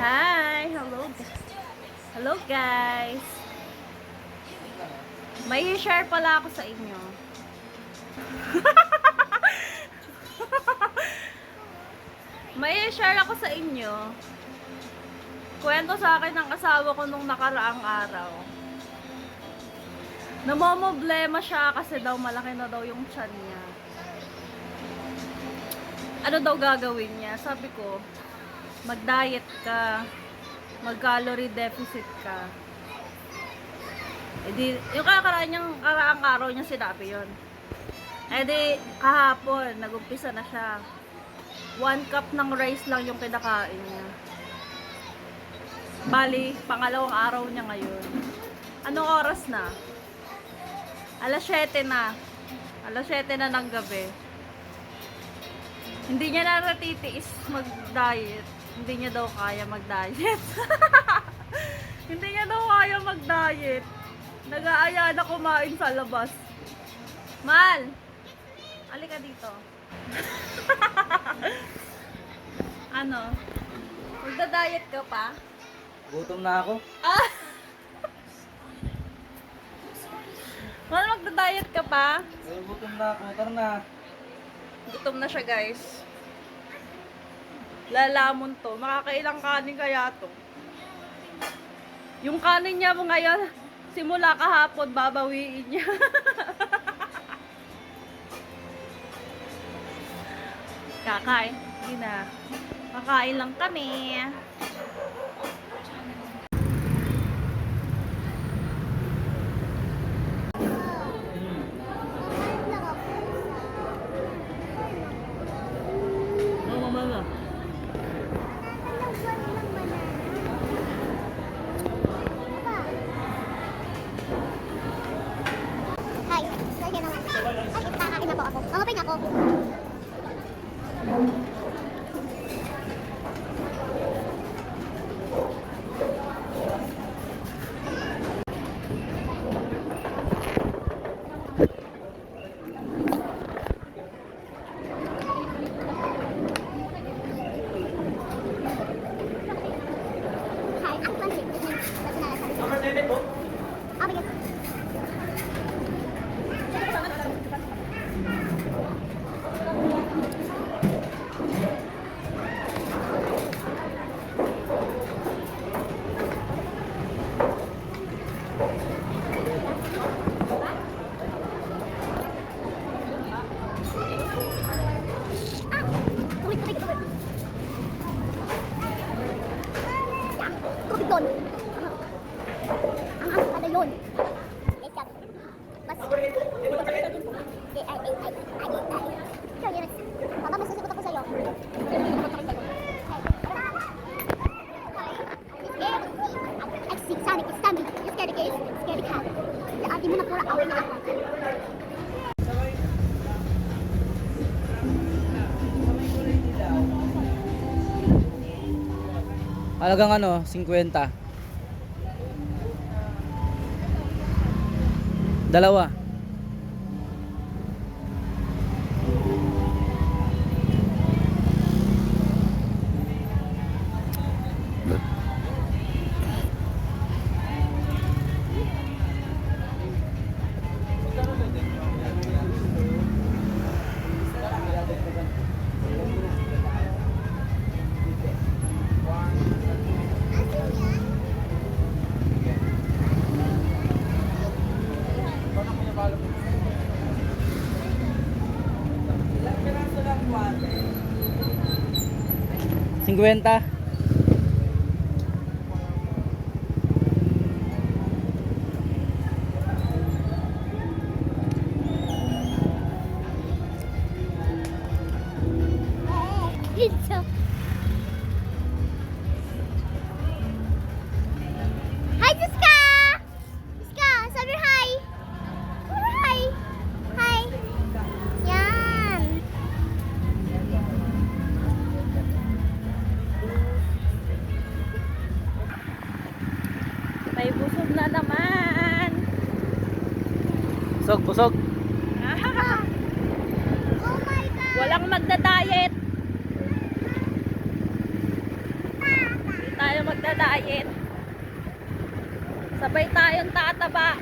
Hi! Hello! Hello guys! May share pala ako sa inyo. May share ako sa inyo. Kwento sa akin ng asawa ko nung nakaraang araw. Namomoblema siya kasi daw malaki na daw yung tiyan niya. Ano daw gagawin niya? Sabi ko, mag-diet ka, mag-calorie deficit ka. E di, yung karaang araw niya sinabi yun. E di, kahapon, nag-umpisa na siya. 1 cup ng rice lang yung kinakain niya. Bali, pangalawang araw niya ngayon. Anong oras na? Alas 7 na. Alas 7 na ng gabi. Hindi niya na natitiis mag-diet. Hindi niya daw kaya mag-diet. Hindi niya daw kaya mag-diet. Nag-aaya na kumain sa labas. Mal! Halika dito. Ano? Magda-diet ka pa? Gutom na ako. Ah! Mal, magda-diet ka pa? Gutom na ako. Tara na. Gutom na siya, guys. Lalamon to. Makakailang kanin kaya to. Yung kanin niya mo ngayon, simula kahapon, babawiin niya. Kakain. Hindi na. Kakain lang kami. Hi, sige na. Ay, kakain na po ako. Mangapin ako. Hi, ang pansit. Ah, bigas. Tubig doon. Ang pala yun. Let's Mas. Papa, may susugot ako sa'yo. Sonic, it's Sammy. You scared the case? Scared the cat. Yung ate mo na pura away na ako. Halagang ano, 50. Dalawa. Cinquenta. Pizza. Hi, Siska! Siska, sabi hi! Hi! Hi! Yan! May busog na naman. Busog, busog. Oh my God! Walang magda-diet. Hindi tayo magda-diet. Sabay tayong tataba.